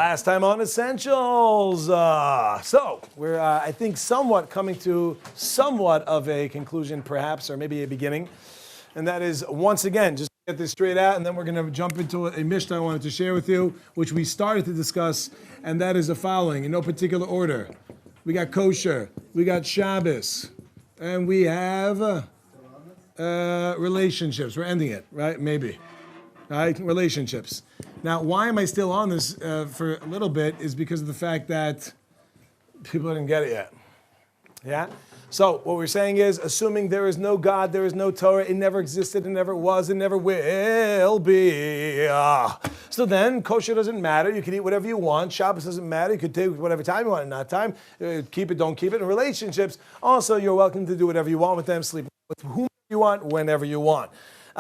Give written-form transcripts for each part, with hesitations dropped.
Last time on Essentials. So we're, I think, somewhat coming to somewhat of a conclusion, perhaps, or maybe a beginning. And that is, once again, just to get this straight out, and then we're going to jump into a Mishnah I wanted to share with you, which we started to discuss, and that is the following, in no particular order. We got kosher, we got Shabbos, and we have relationships. We're ending it, right? Maybe. Right? Relationships. Now, why am I still on this for a little bit is because of the fact that people didn't get it yet. Yeah? So, what we're saying is, assuming there is no God, there is no Torah, it never existed, it never was, it never will be. So then, kosher doesn't matter. You can eat whatever you want. Shabbos doesn't matter. You could take whatever time you want and not time. Keep it, don't keep it. In relationships, also, you're welcome to do whatever you want with them, sleep with whom you want, whenever you want.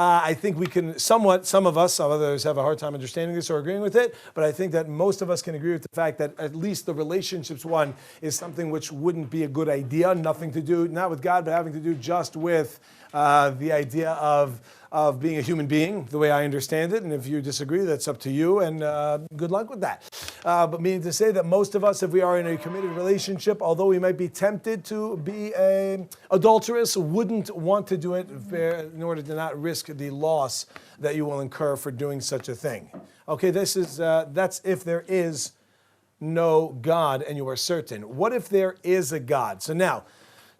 I think we can somewhat, some of us, some others have a hard time understanding this or agreeing with it, but I think that most of us can agree with the fact that at least the relationships one is something which wouldn't be a good idea, nothing to do, not with God, but having to do just with the idea of being a human being, the way I understand it. And if you disagree, that's up to you, and good luck with that. But meaning to say that most of us, if we are in a committed relationship, although we might be tempted to be adulterous, wouldn't want to do it in order to not risk the loss that you will incur for doing such a thing. Okay, this is that's if there is no God and you are certain. What if there is a God? So now,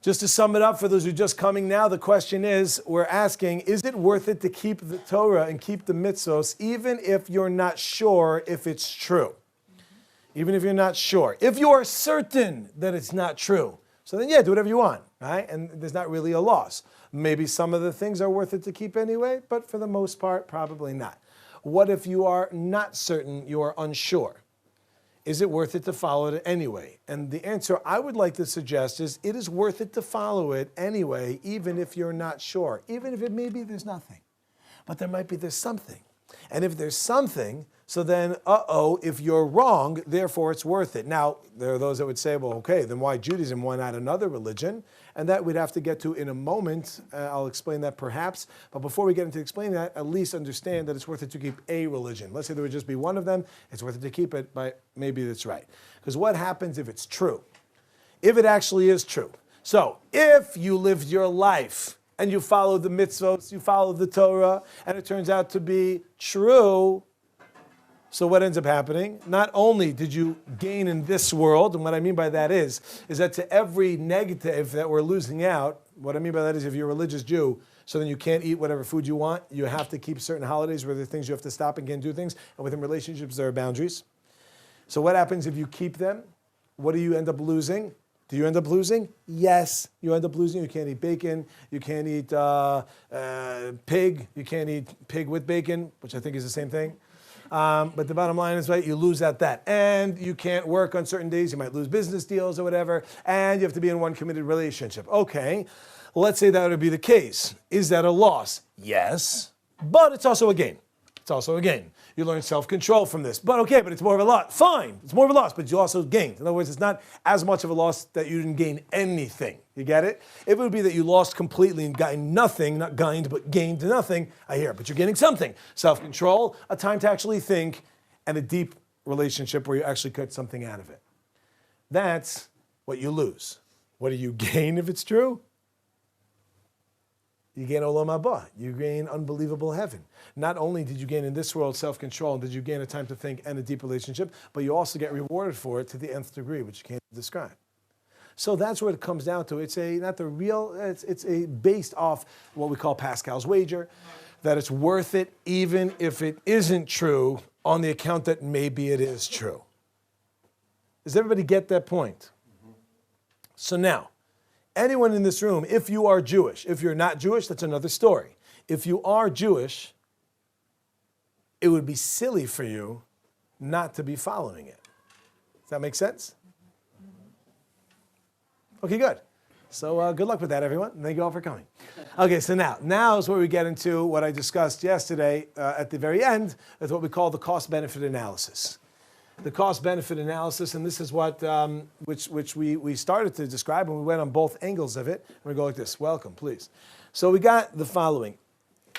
just to sum it up, for those who are just coming now, the question is, we're asking, is it worth it to keep the Torah and keep the mitzvos, even if you're not sure if it's true? Even if you're not sure. If you are certain that it's not true, so then yeah, do whatever you want, right? And there's not really a loss. Maybe some of the things are worth it to keep anyway, but for the most part, probably not. What if you are not certain, you are unsure? Is it worth it to follow it anyway? And the answer I would like to suggest is it is worth it to follow it anyway, even if you're not sure. Even if it maybe there's nothing. But there might be there's something. And if there's something, so then, if you're wrong, therefore it's worth it. Now, there are those that would say, well, okay, then why Judaism? Why not another religion? And that we'd have to get to in a moment. I'll explain that perhaps. But before we get into explaining that, at least understand that it's worth it to keep a religion. Let's say there would just be one of them. It's worth it to keep it, but maybe that's right. Because what happens if it's true? If it actually is true. So, if you lived your life and you followed the mitzvot, you followed the Torah, and it turns out to be true, so what ends up happening? Not only did you gain in this world, and what I mean by that is that to every negative that we're losing out, what I mean by that is if you're a religious Jew, so then you can't eat whatever food you want, you have to keep certain holidays where there are things you have to stop and can't do things, and within relationships there are boundaries. So what happens if you keep them? What do you end up losing? Do you end up losing? Yes, you end up losing. You can't eat bacon. You can't eat pig. You can't eat pig with bacon, which I think is the same thing. But the bottom line is, right, you lose at that. And you can't work on certain days. You might lose business deals or whatever. And you have to be in one committed relationship. Okay, let's say that would be the case. Is that a loss? Yes, but it's also a gain. It's also a gain. You learn self-control from this. But okay, but it's more of a loss. Fine, it's more of a loss, but you also gained. In other words, it's not as much of a loss that you didn't gain anything. You get it? If it would be that you lost completely and gained nothing, not gained, but gained nothing, I hear it, but you're gaining something. Self-control, a time to actually think, and a deep relationship where you actually cut something out of it. That's what you lose. What do you gain if it's true? You gain olam haba. You gain unbelievable heaven. Not only did you gain in this world self-control, did you gain a time to think and a deep relationship, but you also get rewarded for it to the nth degree, which you can't describe. So that's what it comes down to. It's a based off what we call Pascal's wager, that it's worth it even if it isn't true on the account that maybe it is true. Does everybody get that point? Mm-hmm. So now, anyone in this room, if you are Jewish, if you're not Jewish, that's another story. If you are Jewish, it would be silly for you not to be following it. Does that make sense? Okay, good. So good luck with that, everyone. Thank you all for coming. Okay, so now is where we get into what I discussed yesterday at the very end, with what we call the cost-benefit analysis. The cost-benefit analysis, and this is what which we started to describe, and we went on both angles of it. And we go like this. Welcome, please. So we got the following.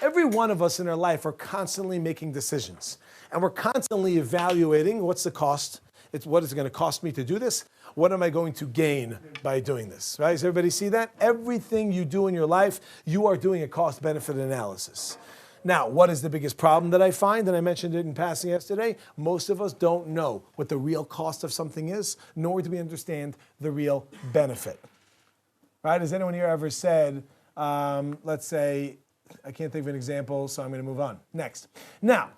Every one of us in our life are constantly making decisions. And we're constantly evaluating what's the cost. What is it going to cost me to do this? What am I going to gain by doing this? Right? Does everybody see that? Everything you do in your life, you are doing a cost-benefit analysis. Now, what is the biggest problem that I find? And I mentioned it in passing yesterday. Most of us don't know what the real cost of something is, nor do we understand the real benefit. Right? Has anyone here ever said, let's say, I can't think of an example, so I'm going to move on. Next. Now,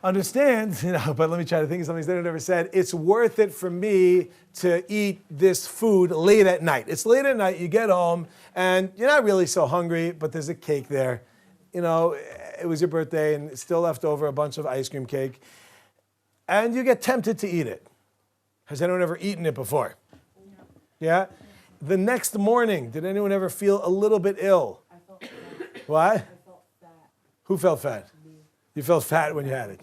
understand, but let me try to think of something that anyone ever said. It's worth it for me to eat this food late at night. It's late at night, you get home, and you're not really so hungry, but there's a cake there. It was your birthday, and it's still left over a bunch of ice cream cake, and you get tempted to eat it. Has anyone ever eaten it before? No. Yeah? The next morning, did anyone ever feel a little bit ill? I felt fat. What? I felt fat. Who felt fat? Me. You felt fat when you had it.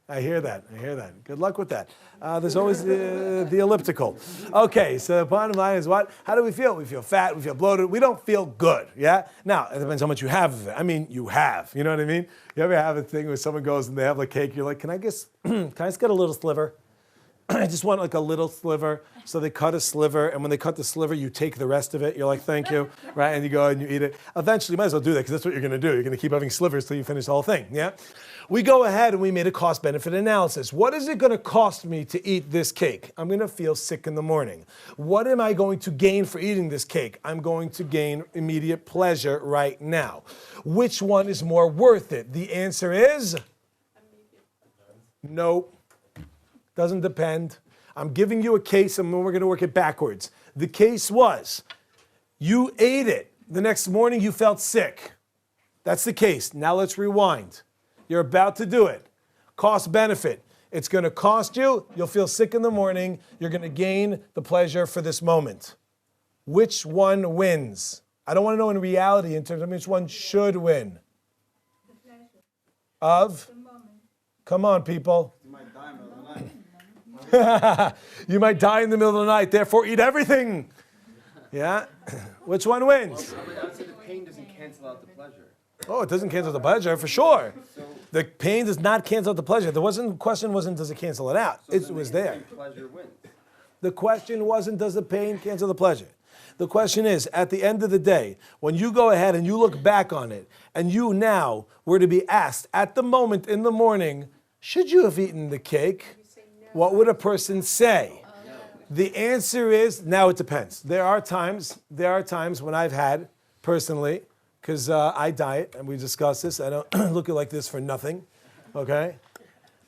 I hear that. Good luck with that. There's always the elliptical. Okay, so the bottom line is what? How do we feel? We feel fat, we feel bloated. We don't feel good, yeah? Now, it depends how much you have of it. I mean, you have. You know what I mean? You ever have a thing where someone goes and they have like cake, you're like, can I just get a little sliver? I just want like a little sliver. So they cut a sliver, and when they cut the sliver, you take the rest of it. You're like, thank you, right? And you go and you eat it. Eventually, you might as well do that because that's what you're going to do. You're going to keep having slivers till you finish the whole thing, yeah? We go ahead and we made a cost-benefit analysis. What is it going to cost me to eat this cake? I'm going to feel sick in the morning. What am I going to gain for eating this cake? I'm going to gain immediate pleasure right now. Which one is more worth it? The answer is no. Doesn't depend. I'm giving you a case, and we're going to work it backwards. The case was, you ate it. The next morning, you felt sick. That's the case. Now let's rewind. You're about to do it. Cost benefit. It's going to cost you. You'll feel sick in the morning. You're going to gain the pleasure for this moment. Which one wins? I don't want to know in reality in terms of which one should win. The pleasure. Of? The moment. Come on, people. You might die in the middle of the night. You might die in the middle of the night, therefore eat everything. Yeah? Which one wins? I would say the pain doesn't cancel out the pleasure. Oh, it doesn't cancel the pleasure, for sure. The pain does not cancel out the pleasure. The question wasn't, does it cancel it out? It was there. Pleasure wins. The question wasn't, does the pain cancel the pleasure? The question is, at the end of the day, when you go ahead and you look back on it, and you now were to be asked at the moment in the morning, should you have eaten the cake? What would a person say? The answer is, now it depends. There are times when I've had, personally, because I diet, and we discussed this. I don't look like this for nothing, okay?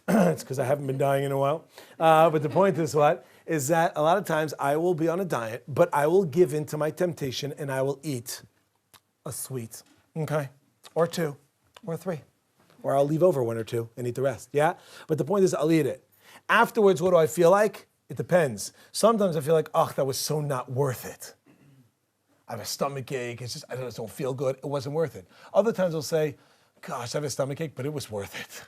It's because I haven't been dying in a while. But the point is what? Is that a lot of times I will be on a diet, but I will give in to my temptation, and I will eat a sweet, okay? Or two, or three. Or I'll leave over one or two and eat the rest, yeah? But the point is I'll eat it. Afterwards, what do I feel like? It depends. Sometimes I feel like, oh, that was so not worth it. I have a stomach ache. It's just, I just don't feel good. It wasn't worth it. Other times I'll say, gosh, I have a stomach ache, but it was worth it.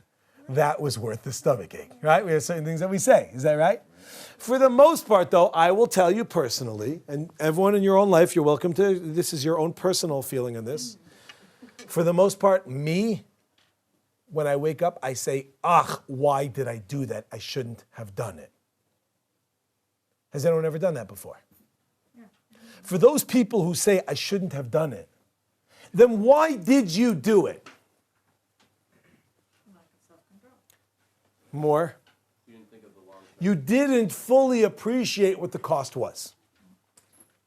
That was worth the stomach ache, right? We have certain things that we say. Is that right? For the most part, though, I will tell you personally, and everyone in your own life, you're welcome to, this is your own personal feeling on this. For the most part, me, when I wake up, I say, why did I do that? I shouldn't have done it. Has anyone ever done that before? For those people who say, I shouldn't have done it, then why did you do it? More? You didn't fully appreciate what the cost was.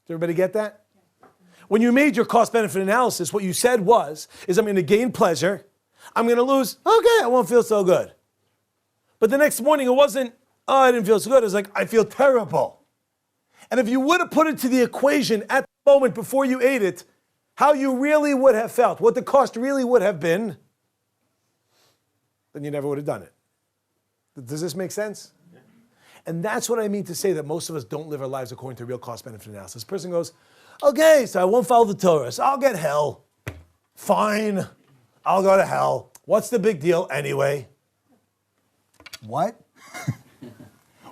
Did everybody get that? When you made your cost-benefit analysis, what you said was, I'm going to gain pleasure, I'm going to lose, okay, I won't feel so good. But the next morning it wasn't, I didn't feel so good, it was like, I feel terrible. And if you would have put it to the equation at the moment before you ate it, how you really would have felt, what the cost really would have been, then you never would have done it. Does this make sense? Yeah. And that's what I mean to say that most of us don't live our lives according to real cost-benefit analysis. This person goes, okay, so I won't follow the Torah, so I'll get hell. Fine, I'll go to hell. What's the big deal anyway? What?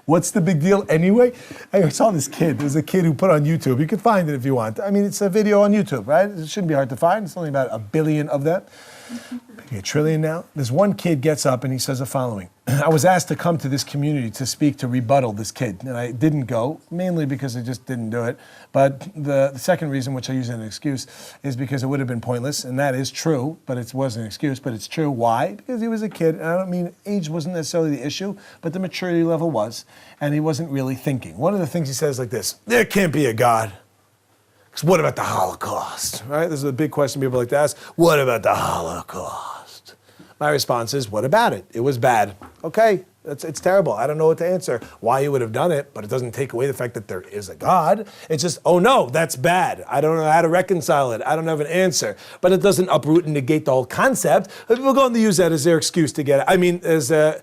What's the big deal anyway? I saw this kid. There's a kid who put on YouTube. You can find it if you want. I mean, it's a video on YouTube, right? It shouldn't be hard to find. It's only about 1 billion of them. Maybe $1 trillion now. This one kid gets up and he says the following. I was asked to come to this community to speak, to rebuttal this kid. And I didn't go, mainly because I just didn't do it. But the second reason, which I use as an excuse, is because it would have been pointless. And that is true, but it wasn't an excuse, but it's true. Why? Because he was a kid. And I don't mean age wasn't necessarily the issue, but the maturity level was. And he wasn't really thinking. One of the things he says like this, there can't be a God. Because what about the Holocaust? Right? This is a big question people like to ask. What about the Holocaust? My response is, what about it? It was bad. Okay, it's terrible. I don't know what to answer. Why you would have done it, but it doesn't take away the fact that there is a God. It's just, oh no, that's bad. I don't know how to reconcile it. I don't have an answer. But it doesn't uproot and negate the whole concept. People going to use that as their excuse to get it. I mean, as a...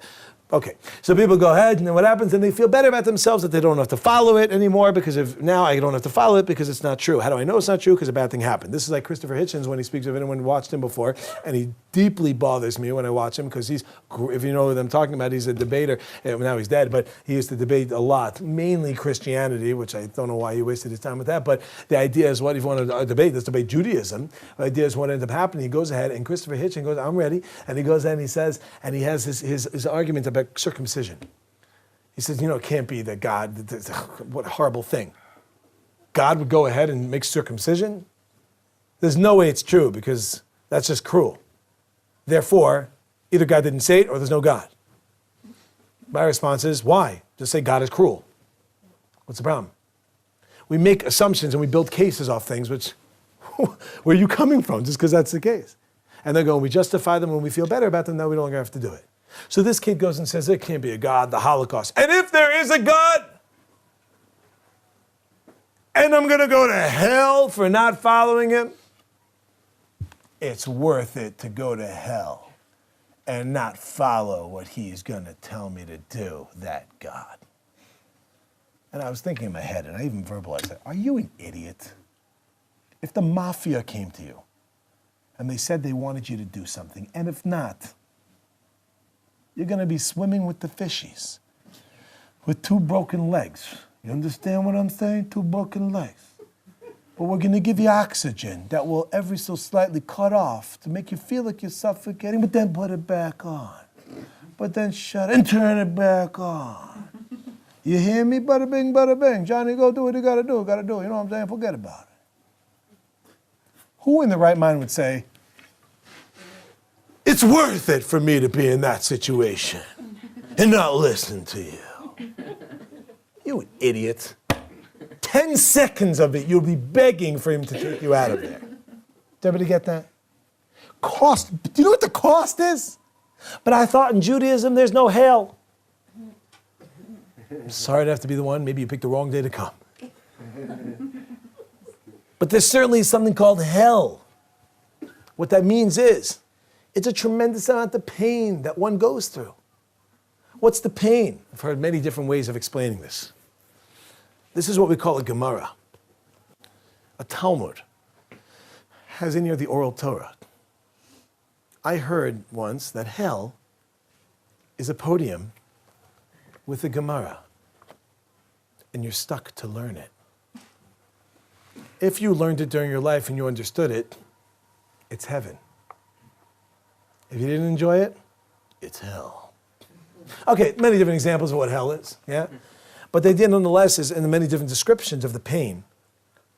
Okay, so people go ahead, and then what happens? And they feel better about themselves that they don't have to follow it anymore because of now I don't have to follow it because it's not true. How do I know it's not true? Because a bad thing happened. This is like Christopher Hitchens when he speaks of anyone who watched him before, and he deeply bothers me when I watch him because he's, if you know what I'm talking about, he's a debater. Now he's dead, but he used to debate a lot, mainly Christianity, which I don't know why he wasted his time with that. But the idea is, what if you want to debate? Let's debate Judaism. The idea is what ended up happening. He goes ahead, and Christopher Hitchens goes, "I'm ready," and he goes ahead and he says, and he has his argument about circumcision. He says, you know, it can't be that God, what a horrible thing. God would go ahead and make circumcision? There's no way it's true because that's just cruel. Therefore, either God didn't say it or there's no God. My response is, why? Just say God is cruel. What's the problem? We make assumptions and we build cases off things, which, where are you coming from? Just because that's the case. And they're going, we justify them when we feel better about them, now we no longer have to do it. So this kid goes and says, there can't be a God, the Holocaust. And if there is a God, and I'm going to go to hell for not following him, it's worth it to go to hell and not follow what he's going to tell me to do, that God. And I was thinking in my head, and I even verbalized it, are you an idiot? If the mafia came to you and they said they wanted you to do something, and if not, you're going to be swimming with the fishies with 2 broken legs. You understand what I'm saying? 2 broken legs. But we're going to give you oxygen that will ever so slightly cut off to make you feel like you're suffocating, but then put it back on. But then shut it and turn it back on. You hear me? Bada bing, bada bing. Johnny, go do what you got to do. Got to do. You know what I'm saying? Forget about it. Who in the right mind would say, it's worth it for me to be in that situation and not listen to you? You an idiot. 10 seconds of it, you'll be begging for him to take you out of there. Did everybody get that? Cost. Do you know what the cost is? But I thought in Judaism there's no hell. I'm sorry to have to be the one. Maybe you picked the wrong day to come. But there's certainly something called hell. What that means is, it's a tremendous amount of pain that one goes through. What's the pain? I've heard many different ways of explaining this. This is what we call a Gemara. A Talmud has in here the oral Torah. I heard once that hell is a podium with a Gemara, and you're stuck to learn it. If you learned it during your life and you understood it, it's heaven. If you didn't enjoy it, it's hell. Okay, many different examples of what hell is, yeah? But they did nonetheless is in the many different descriptions of the pain.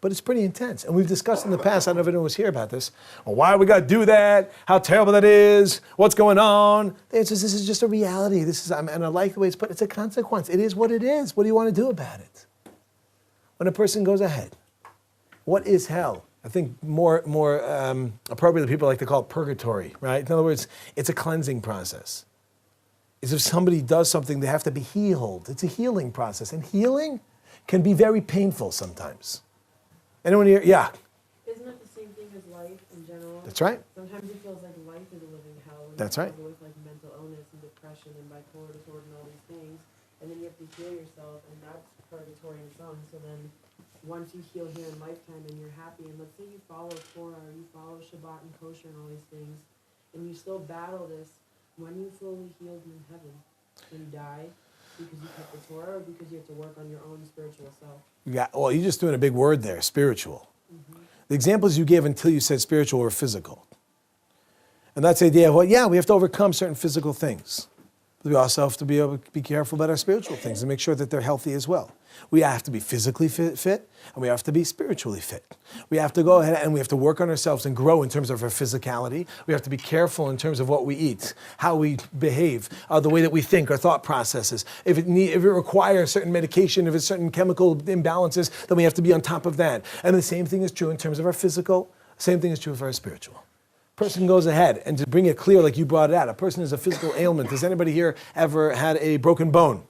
But it's pretty intense. And we've discussed in the past, I don't know if anyone was here about this, well, why we got to do that, how terrible that is, what's going on. The answer is this is just a reality. And I like the way it's put, it's a consequence. It is what it is. What do you want to do about it? When a person goes ahead, what is hell? I think more appropriately, people like to call it purgatory, right? In other words, it's a cleansing process. It's if somebody does something, they have to be healed. It's a healing process. And healing can be very painful sometimes. Anyone here? Yeah. Isn't it the same thing as life in general? That's right. Sometimes it feels like life is a living hell. And That's you right. struggle with like mental illness and depression and bipolar disorder and all these things. And then you have to heal yourself, and that's purgatory in some. So then once you heal here in lifetime and you're happy, and let's say you follow Torah or you follow Shabbat and kosher and all these things, and you still battle this, when you fully healed in heaven, when you die, because you kept the Torah or because you have to work on your own spiritual self? Yeah, well, you're just doing a big word there, spiritual. Mm-hmm. The examples you gave until you said spiritual were physical. And that's the idea of, well, yeah, we have to overcome certain physical things. But we also have to be able to be careful about our spiritual things and make sure that they're healthy as well. We have to be physically fit, and we have to be spiritually fit. We have to go ahead and we have to work on ourselves and grow in terms of our physicality. We have to be careful in terms of what we eat, how we behave, the way that we think, our thought processes. If it requires certain medication, if it's certain chemical imbalances, then we have to be on top of that. And the same thing is true in terms of our physical. Same thing is true for our spiritual. Person goes ahead, and to bring it clear like you brought it out, a person has a physical ailment. Does anybody here ever had a broken bone?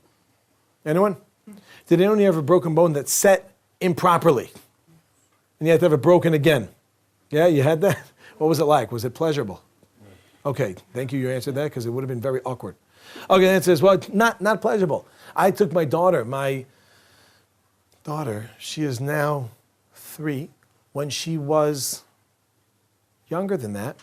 Anyone? Did anyone ever have a broken bone that's set improperly? And you had to have it broken again? Yeah, you had that? What was it like? Was it pleasurable? Okay, thank you, you answered that, because it would have been very awkward. Okay, the answer is, well, not pleasurable. I took my daughter, she is now 3. When she was younger than that,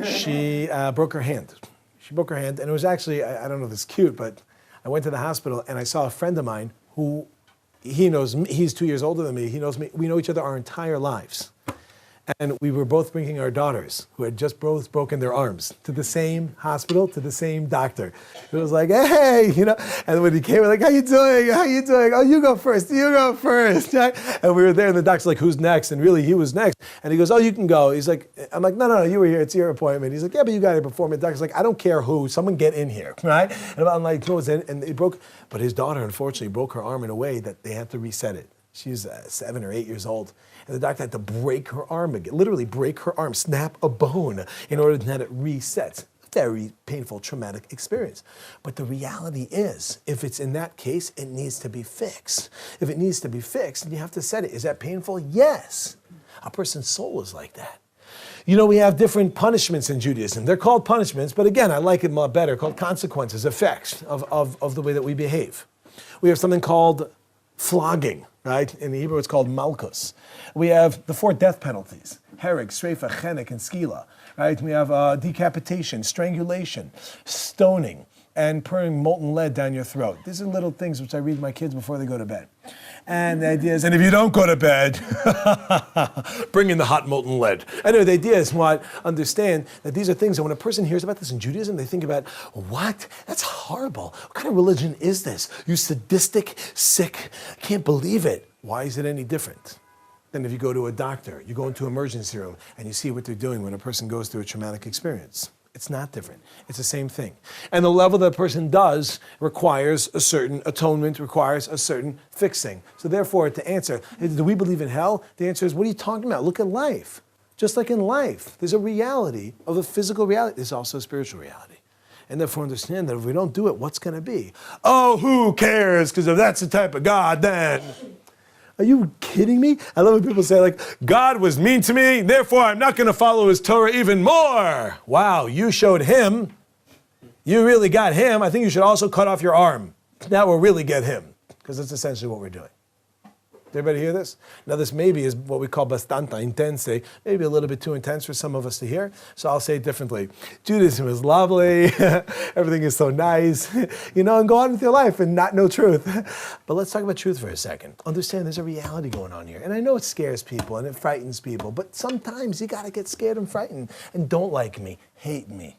she broke her hand. She broke her hand, and it was actually, I don't know if it's cute, but I went to the hospital and I saw a friend of mine who, he knows me, he's 2 years older than me, he knows me, we know each other our entire lives. And we were both bringing our daughters, who had just both broken their arms, to the same hospital, to the same doctor. It was like, hey, and when he came, we're like, how you doing? How you doing? Oh, you go first. And we were there, and the doctor's like, who's next? And really, he was next. And he goes, oh, you can go. He's like, I'm like, no, you were here. It's your appointment. He's like, yeah, but you got here before me. The doctor's like, I don't care who. Someone get in here, right? And I'm like, who was in? And it broke. But his daughter, unfortunately, broke her arm in a way that they had to reset it. She's 7 or 8 years old. And the doctor had to break her arm again, literally break her arm, snap a bone in order to have it reset. Very painful, traumatic experience. But the reality is, if it's in that case, it needs to be fixed. If it needs to be fixed, you have to set it. Is that painful? Yes. A person's soul is like that. We have different punishments in Judaism. They're called punishments, but again, I like it a lot better, called consequences, effects of the way that we behave. We have something called flogging, right? In the Hebrew, it's called malchus. We have the 4 death penalties: hereg, sreifa, chenek, and skila. Right? We have decapitation, strangulation, stoning, and pouring molten lead down your throat. These are little things which I read to my kids before they go to bed. And the idea is, and if you don't go to bed, bring in the hot molten lead. Anyway, the idea is understand that these are things that when a person hears about this in Judaism, they think about, what? That's horrible. What kind of religion is this? You sadistic, sick, can't believe it. Why is it any different than if you go to a doctor, you go into an emergency room, and you see what they're doing when a person goes through a traumatic experience? It's not different. It's the same thing. And the level that a person does requires a certain atonement, requires a certain fixing. So therefore, to answer, do we believe in hell? The answer is, what are you talking about? Look at life. Just like in life, there's a reality of a physical reality. There's also a spiritual reality. And therefore understand that if we don't do it, what's going to be? Oh, who cares? Because if that's the type of God, then... Are you kidding me? I love when people say, like, God was mean to me, therefore I'm not going to follow his Torah even more. Wow, you showed him. You really got him. I think you should also cut off your arm. That will really get him, because that's essentially what we're doing. Did everybody hear this? Now, this maybe is what we call bastante intense, maybe a little bit too intense for some of us to hear, so I'll say it differently. Judaism is lovely, everything is so nice, and go on with your life and not know truth. But let's talk about truth for a second. Understand there's a reality going on here, and I know it scares people and it frightens people, but sometimes you gotta get scared and frightened, and don't like me, hate me,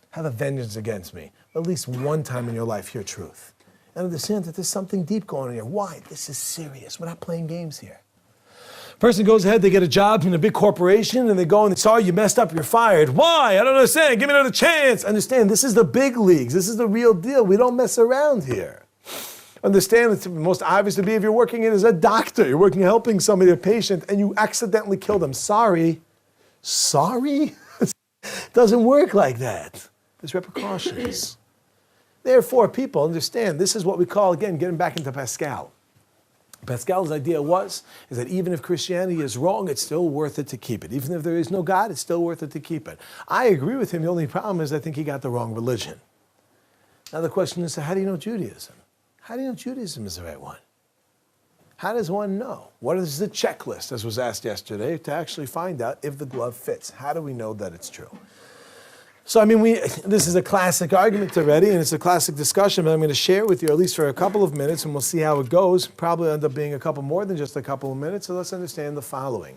have a vengeance against me. At least one time in your life, hear truth. And understand that there's something deep going on here. Why? This is serious. We're not playing games here. Person goes ahead, they get a job in a big corporation, and they go and they sorry, you messed up, you're fired. Why? I don't understand. Give me another chance. Understand, this is the big leagues. This is the real deal. We don't mess around here. Understand that the most obvious to be if you're working in as a doctor, you're working helping somebody, a patient, and you accidentally kill them. Sorry? It doesn't work like that. There's repercussions. Therefore, people understand, this is what we call, again, getting back into Pascal. Pascal's idea is that even if Christianity is wrong, it's still worth it to keep it. Even if there is no God, it's still worth it to keep it. I agree with him. The only problem is I think he got the wrong religion. Now the question is, so how do you know Judaism? How do you know Judaism is the right one? How does one know? What is the checklist, as was asked yesterday, to actually find out if the glove fits? How do we know that it's true? So, I mean, this is a classic argument already, and it's a classic discussion, but I'm going to share with you at least for a couple of minutes, and we'll see how it goes. Probably end up being a couple more than just a couple of minutes, so let's understand the following.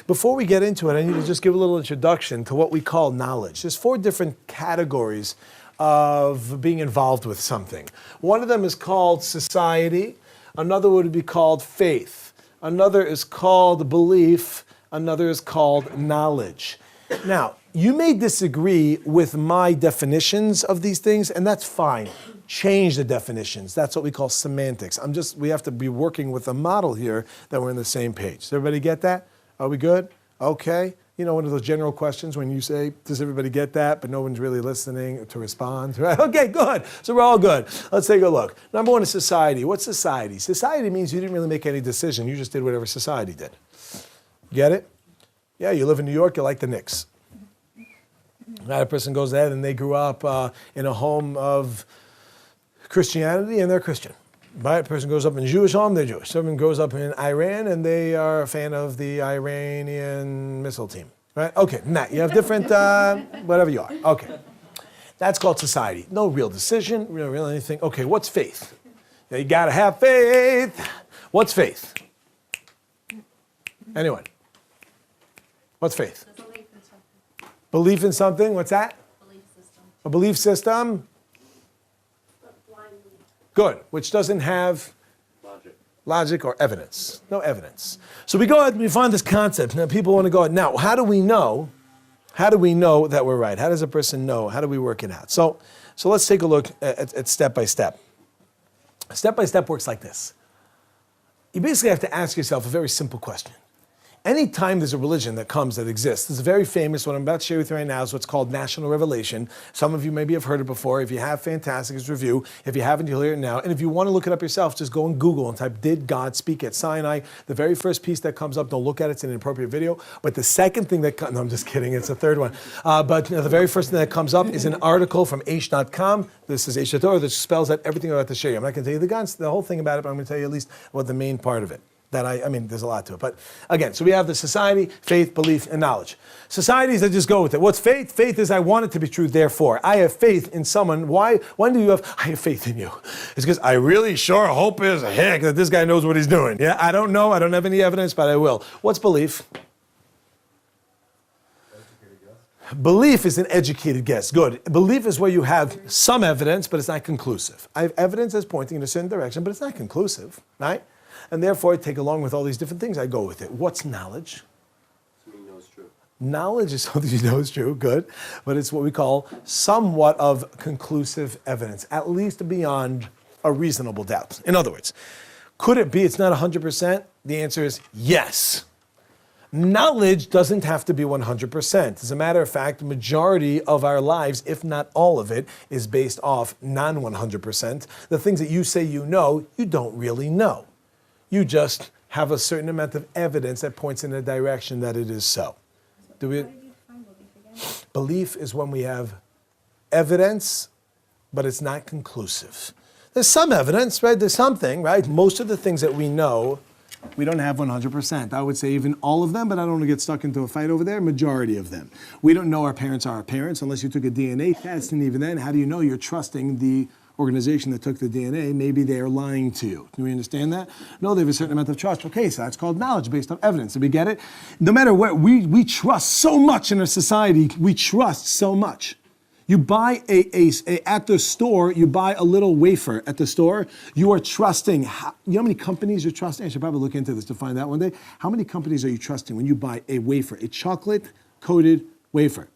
Before we get into it, I need to just give a little introduction to what we call knowledge. There's 4 different categories of being involved with something. One of them is called society. Another would be called faith. Another is called belief. Another is called knowledge. Now, you may disagree with my definitions of these things, and that's fine. Change the definitions. That's what we call semantics. We have to be working with a model here that we're on the same page. Does everybody get that? Are we good? Okay. You know, one of those general questions when you say, does everybody get that? But no one's really listening to respond, right? Okay, good. So we're all good. Let's take a look. Number 1 is society. What's society? Society means you didn't really make any decision. You just did whatever society did. Get it? Yeah, you live in New York, you like the Knicks. That person goes there and they grew up in a home of Christianity and they're Christian. Right? A person goes up in a Jewish home, they're Jewish. Someone goes up in Iran and they are a fan of the Iranian missile team. Right? Okay, now you have different, whatever you are. Okay. That's called society. No real decision, real anything. Okay, what's faith? You gotta have faith. What's faith? Anyone? What's faith? Belief in something, what's that? Belief system. A belief system? Good, which doesn't have logic or evidence. No evidence. So we go ahead and we find this concept. Now people want to go, now how do we know that we're right? How does a person know? How do we work it out? So let's take a look at step by step. Step by step works like this. You basically have to ask yourself a very simple question. Anytime there's a religion that comes, that exists, there's a very famous, what I'm about to share with you right now is what's called national revelation. Some of you maybe have heard it before. If you have, fantastic, it's review. If you haven't, you'll hear it now. And if you want to look it up yourself, just go on Google and type, did God speak at Sinai? The very first piece that comes up, don't look at it, it's an inappropriate video. But the second thing that comes, no, I'm just kidding, it's the third one. But the very first thing that comes up is an article from Aish.com. This is Aish HaTorah that spells out everything I'm about to show you. I'm not going to tell you the whole thing about it, but I'm going to tell you at least what the main part of it. I mean, there's a lot to it. But again, so we have the society, faith, belief, and knowledge. Societies that just go with it. What's faith? Faith is I want it to be true, therefore. I have faith in someone. Why? When do you have, I have faith in you? It's because I really sure hope as heck that this guy knows what he's doing. Yeah, I don't know. I don't have any evidence, but I will. What's belief? Belief is an educated guess. Good. Belief is where you have some evidence, but it's not conclusive. I have evidence that's pointing in a certain direction, but it's not conclusive, right? And therefore, I take along with all these different things, I go with it. What's knowledge? Something you know is true. Knowledge is something you know is true, good. But it's what we call somewhat of conclusive evidence, at least beyond a reasonable doubt. In other words, could it be it's not 100%? The answer is yes. Knowledge doesn't have to be 100%. As a matter of fact, the majority of our lives, if not all of it, is based off non-100%. The things that you say you know, you don't really know. You just have a certain amount of evidence that points in a direction that it is so. How did you define belief again? Belief is when we have evidence, but it's not conclusive. There's some evidence, right? There's something, right? Most of the things that we know, we don't have 100%. I would say even all of them, but I don't want to get stuck into a fight over there, majority of them. We don't know our parents are our parents unless you took a DNA test, and even then, how do you know you're trusting the organization that took the DNA? Maybe they're lying to you. Do we understand that? No, they have a certain amount of trust. Okay, so that's called knowledge based on evidence. Did we get it? No matter what, we trust so much in our society. We trust so much. You buy at the store, you buy a little wafer at the store, you are trusting. You know how many companies you're trusting? I should probably look into this to find out one day. How many companies are you trusting when you buy a wafer, a chocolate-coated wafer?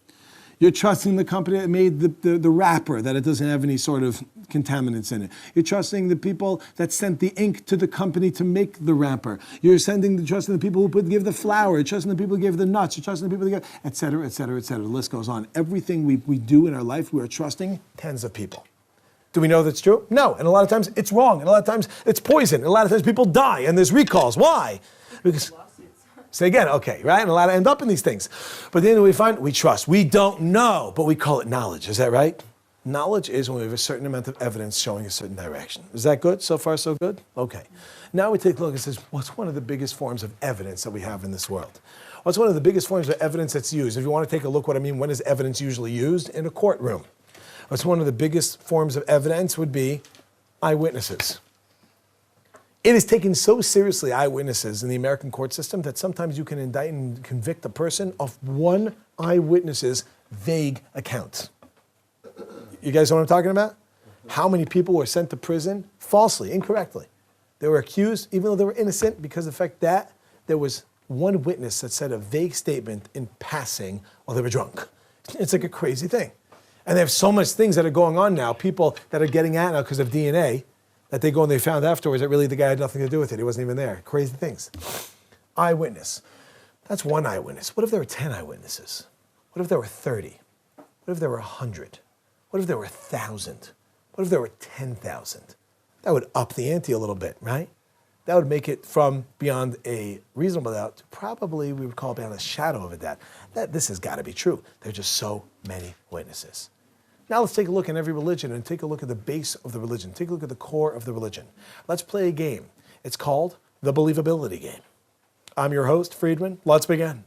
You're trusting the company that made the wrapper, that it doesn't have any sort of contaminants in it. You're trusting the people that sent the ink to the company to make the wrapper. You're trusting the people who give the flour. You're trusting the people who give the nuts. You're trusting the people who give, et cetera, et cetera, et cetera. The list goes on. Everything we do in our life, we are trusting tens of people. Do we know that's true? No. And a lot of times it's wrong. And a lot of times it's poison. And a lot of times people die and there's recalls. Why? Because... Say again, okay, right? And a lot of end up in these things. But then we find we trust. We don't know, but we call it knowledge. Is that right? Knowledge is when we have a certain amount of evidence showing a certain direction. Is that good? So far, so good? Okay. Now we take a look and says, what's one of the biggest forms of evidence that we have in this world? What's one of the biggest forms of evidence that's used? If you want to take a look what I mean, when is evidence usually used? In a courtroom. What's one of the biggest forms of evidence would be eyewitnesses. It is taken so seriously, eyewitnesses, in the American court system that sometimes you can indict and convict a person of one eyewitness's vague account. You guys know what I'm talking about? How many people were sent to prison falsely, incorrectly? They were accused, even though they were innocent, because of the fact that there was one witness that said a vague statement in passing while they were drunk. It's like a crazy thing. And they have so much things that are going on now, people that are getting at now because of DNA, that they go and they found afterwards that really the guy had nothing to do with it. He wasn't even there. Crazy things. Eyewitness. That's one eyewitness. What if there were 10 eyewitnesses? What if there were 30? What if there were 100? What if there were 1,000? What if there were 10,000? That would up the ante a little bit, right? That would make it from beyond a reasonable doubt to probably we would call beyond a shadow of a doubt. That this has got to be true. There are just so many witnesses. Now let's take a look in every religion and take a look at the base of the religion. Take a look at the core of the religion. Let's play a game. It's called the believability game. I'm your host, Friedman. Let's begin.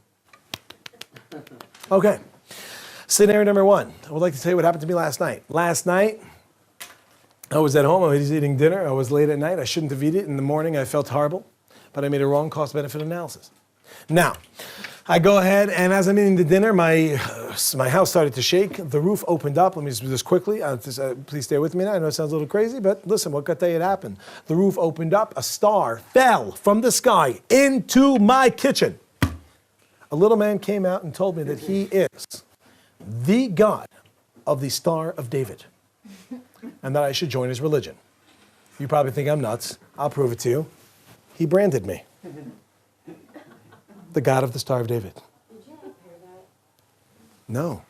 Okay. Scenario number one. I would like to tell you what happened to me last night. Last night, I was at home. I was eating dinner. I was late at night. I shouldn't have eaten it. In the morning, I felt horrible, but I made a wrong cost-benefit analysis. Now, I go ahead, and as I'm eating the dinner, my house started to shake. The roof opened up. Let me just do this quickly. Please stay with me now. I know it sounds a little crazy, but listen, what could tell you it happened? The roof opened up. A star fell from the sky into my kitchen. A little man came out and told me that he is the God of the Star of David, and that I should join his religion. You probably think I'm nuts. I'll prove it to you. He branded me the God of the Star of David. Did you prepare that? No.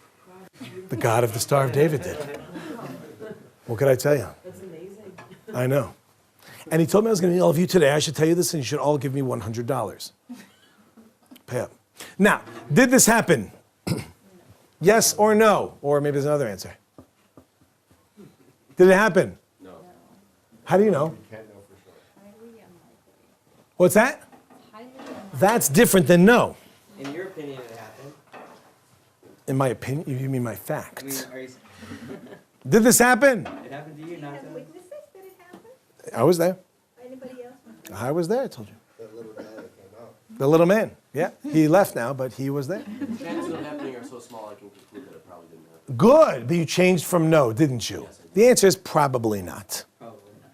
The God of the Star of David did. What could I tell you? That's amazing. I know. And he told me I was going to meet all of you today. I should tell you this, and you should all give me $100. Pay up. Now, did this happen? Yes or no? Or maybe there's another answer. Did it happen? No. How do you know? You can't know for sure. Highly unlikely. What's that? Highly unlikely. That's different than no. In your opinion, it happened. In my opinion, you mean my I mean, facts. are you, Did this happen? it happened to you, Do you not have to us. witnesses that it happened? I was there. Anybody else? I was there, I told you. That little guy that came out. The little man. Yeah, he left now, but he was there. The chances of it happening are so small I can conclude that it probably didn't happen. Good, but you changed from no, didn't you? Yes, I did. The answer is probably not. Probably not.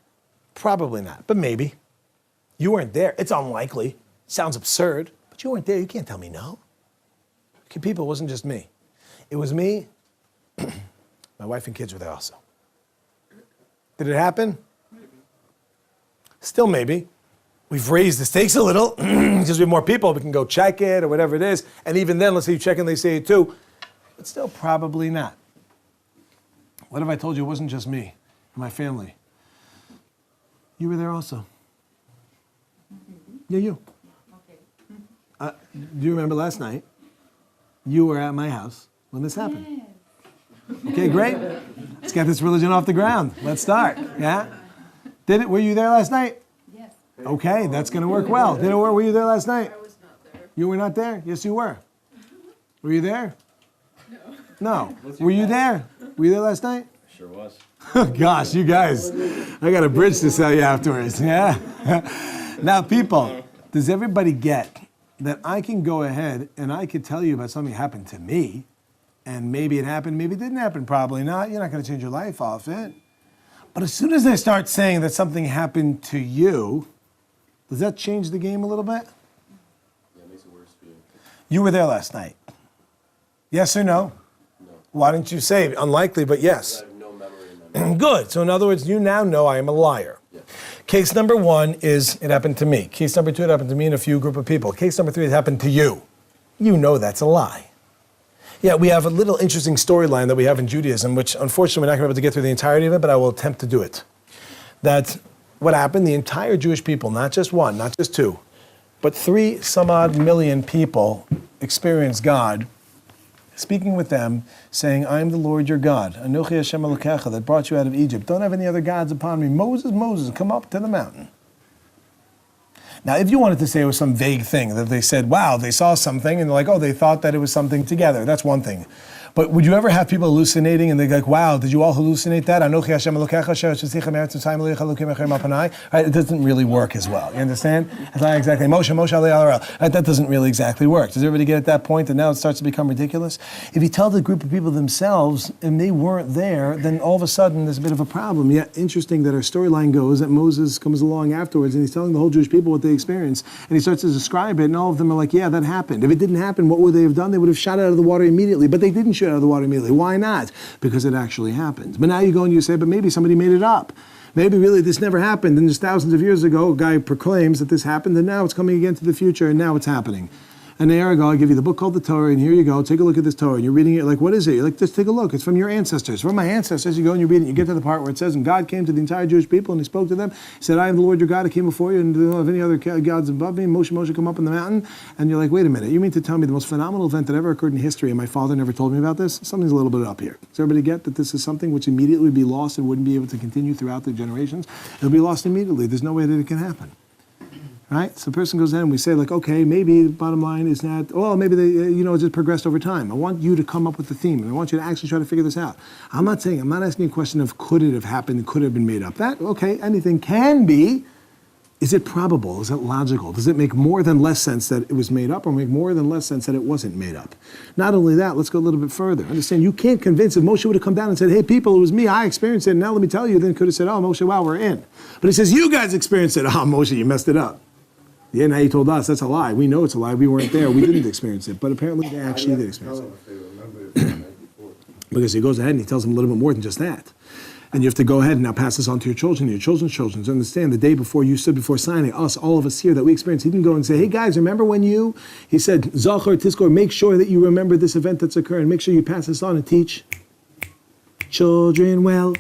Probably not, but maybe. You weren't there. It's unlikely. Sounds absurd, but you weren't there. You can't tell me no. Okay, people, it wasn't just me. It was me. My wife and kids were there also. Did it happen? Maybe. Still maybe. We've raised the stakes a little because we have more people. We can go check it or whatever it is. And even then, let's say you check and they say it too. But still probably not. What if I told you it wasn't just me and my family? You were there also. Yeah, you. Okay. Do you remember last night? You were at my house when this happened. Okay, great. Let's get this religion off the ground. Let's start. Yeah? Did it? Were you there last night? Yes. Okay, that's going to work well. Did it work? Were you there last night? I was not there. You were not there? Yes, you were. Were you there? No. No. Were you there? Were you there last night? Sure was. Gosh, you guys, I got a bridge to sell you afterwards, yeah? Now, people, does everybody get that I can go ahead and I could tell you about something that happened to me, and maybe it happened, maybe it didn't happen, probably not. You're not going to change your life off it. But as soon as I start saying that something happened to you, does that change the game a little bit? Yeah, it makes it worse for you. You were there last night. Yes or no? No. Why didn't you say unlikely, but yes? I have no memory in memory. Good. So in other words, you now know I am a liar. Yeah. Case number one is it happened to me. Case number two, it happened to me and a few group of people. Case number three, it happened to you. You know that's a lie. Yeah, we have a little interesting storyline that we have in Judaism, which unfortunately we're not going to be able to get through the entirety of it, but I will attempt to do it. That what happened, the entire Jewish people, not just one, not just two, but 3 some odd million people experienced God speaking with them, saying, I am the Lord your God, Anochi Hashem Elokecha, that brought you out of Egypt. Don't have any other gods upon me. Moses, Moses, come up to the mountain. Now, if you wanted to say it was some vague thing, that they said, wow, they saw something, and they're like, oh, they thought that it was something together, that's one thing. But would you ever have people hallucinating and they're like, wow, did you all hallucinate that? Right? It doesn't really work as well. You understand? It's not exactly Moshe, that doesn't really exactly work. Does everybody get at that point that now it starts to become ridiculous? If you tell the group of people themselves and they weren't there, then all of a sudden there's a bit of a problem. Yet interesting that our storyline goes that Moses comes along afterwards and he's telling the whole Jewish people what they experienced, and he starts to describe it, and all of them are like, yeah, that happened. If it didn't happen, what would they have done? They would have shot out of the water immediately, but they didn't shoot out of the water immediately. Why not? Because it actually happened. But now you go and you say, but maybe somebody made it up. Maybe really this never happened, and just thousands of years ago, a guy proclaims that this happened, and now it's coming again to the future, and now it's happening. And there you go, I give you the book called the Torah, and here you go, take a look at this Torah, and you're reading it, like, what is it? You're like, just take a look, it's from your ancestors. From my ancestors, you go and you read it, you get to the part where it says, and God came to the entire Jewish people, and he spoke to them. He said, I am the Lord your God, who came before you, and do not have any other gods above me. Moshe come up on the mountain, and you're like, wait a minute, you mean to tell me the most phenomenal event that ever occurred in history, and my father never told me about this? Something's a little bit up here. Does everybody get that this is something which immediately would be lost and wouldn't be able to continue throughout the generations? It'll be lost immediately. There's no way that it can happen. Right? So a person goes in and we say, like, okay, maybe the bottom line is not, well, maybe they, it just progressed over time. I want you to come up with the theme, and I want you to actually try to figure this out. I'm not asking a question of could it have happened, could it have been made up. That, okay, anything can be. Is it probable? Is it logical? Does it make more than less sense that it was made up, or make more than less sense that it wasn't made up? Not only that, let's go a little bit further. Understand, you can't convince, if Moshe would have come down and said, hey, people, it was me, I experienced it, and now let me tell you, then could have said, oh, Moshe, wow, we're in. But he says, you guys experienced it. Oh, Moshe, you messed it up. Yeah, now you told us, that's a lie. We know it's a lie. We weren't there. We didn't experience it. But apparently they actually did experience it. Because he goes ahead and he tells them a little bit more than just that. And you have to go ahead and now pass this on to your children, your children's children. To understand the day before you stood before Sinai, us, all of us here that we experienced, he didn't go and say, hey guys, remember when he said, Zachor, Tiskor, make sure that you remember this event that's occurring. Make sure you pass this on and teach children well.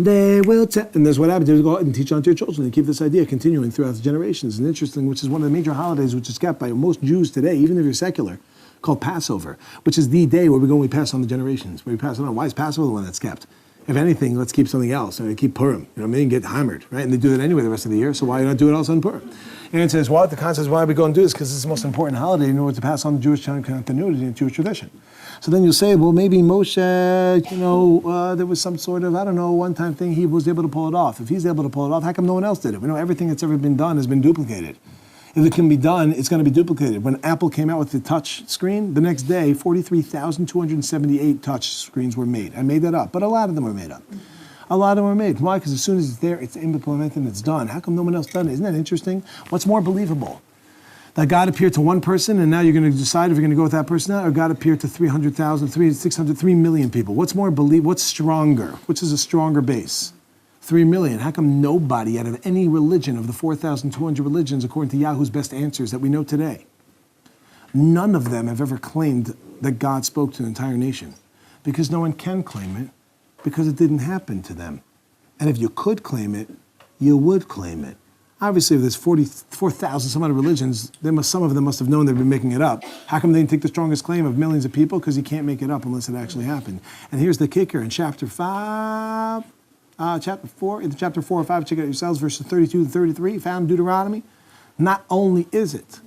They will and there's what happens. They go out and teach on to your children and keep this idea continuing throughout the generations. And interesting, which is one of the major holidays which is kept by most Jews today, even if you're secular, called Passover, which is the day where we go and we pass on the generations, where we pass it on. Why is Passover the one that's kept? If anything, let's keep something else. And keep Purim. You know what I mean? Get hammered, right? And they do that anyway the rest of the year, so why not do it also on Purim? And it says, well, the concept is why we go and do this, because it's the most important holiday in order to pass on the Jewish continuity and Jewish tradition. So then you'll say, well, maybe Moshe, there was some sort of, one-time thing, he was able to pull it off. If he's able to pull it off, how come no one else did it? We know everything that's ever been done has been duplicated. If it can be done, it's going to be duplicated. When Apple came out with the touch screen, the next day, 43,278 touch screens were made. I made that up, but a lot of them were made up. A lot of them were made. Why? Because as soon as it's there, it's implemented and it's done. How come no one else done it? Isn't that interesting? What's more believable? That God appeared to one person, and now you're going to decide if you're going to go with that person now, or God appeared to 300,000, 600, 3 million people. What's more what's stronger? Which is a stronger base? 3 million. How come nobody out of any religion of the 4,200 religions, according to Yahoo's best answers that we know today, none of them have ever claimed that God spoke to an entire nation? Because no one can claim it, because it didn't happen to them. And if you could claim it, you would claim it. Obviously, if there's 44,000 some odd religions, some of them must have known they've been making it up. How come they didn't take the strongest claim of millions of people? Because you can't make it up unless it actually happened. And here's the kicker in chapter 4, in chapter 4 or 5, check it out yourselves, verses 32 to 33, found in Deuteronomy. Not only is it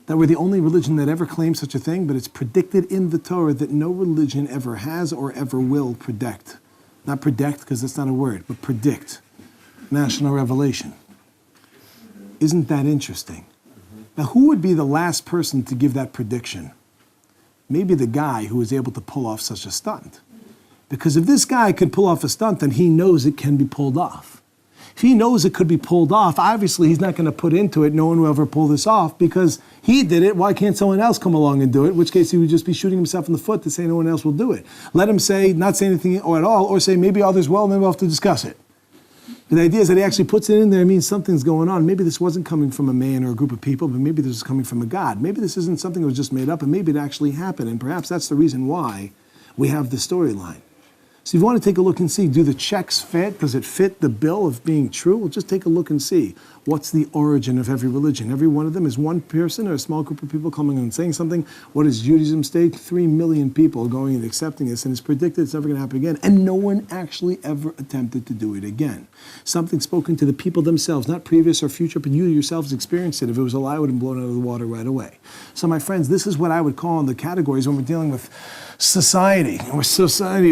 that we're the only religion that ever claims such a thing, but it's predicted in the Torah that no religion ever has or ever will predict. Not predict, because that's not a word, but predict. National revelation. Isn't that interesting? Now, who would be the last person to give that prediction? Maybe the guy who was able to pull off such a stunt. Because if this guy could pull off a stunt, then he knows it can be pulled off. If he knows it could be pulled off, obviously he's not going to put into it, no one will ever pull this off, because he did it, why can't someone else come along and do it? In which case he would just be shooting himself in the foot to say no one else will do it. Let him say, not say anything at all, or say maybe others will, and then we'll have to discuss it. But the idea is that he actually puts it in there, it means something's going on. Maybe this wasn't coming from a man or a group of people, but maybe this was coming from a God. Maybe this isn't something that was just made up, and maybe it actually happened, and perhaps that's the reason why we have the storyline. So if you want to take a look and see, do the checks fit? Does it fit the bill of being true? Well, just take a look and see. What's the origin of every religion? Every one of them is one person or a small group of people coming and saying something. What does Judaism state? 3 million people going and accepting this, and it's predicted it's never going to happen again. And no one actually ever attempted to do it again. Something spoken to the people themselves, not previous or future, but you yourselves experienced it. If it was a lie, it would have been blown out of the water right away. So my friends, this is what I would call in the categories when we're dealing with society.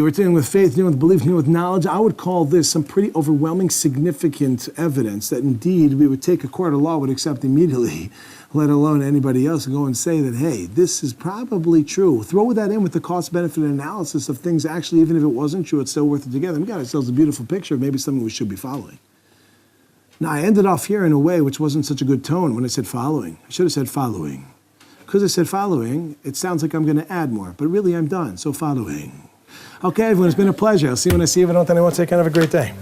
We're dealing with faith, dealing with belief, dealing with knowledge. I would call this some pretty overwhelming, significant evidence that indeed we would take a court of law, would accept immediately, let alone anybody else, and go and say that, hey, this is probably true. Throw that in with the cost-benefit analysis of things. Actually, even if it wasn't true, it's still worth it together. We got ourselves a beautiful picture of maybe something we should be following. Now, I ended off here in a way which wasn't such a good tone when I said following. I should have said following. Because I said following, it sounds like I'm going to add more, but really I'm done, so following. Okay, everyone, it's been a pleasure. I'll see you when I see you. If I don't, then I won't. Take care. Have a great day.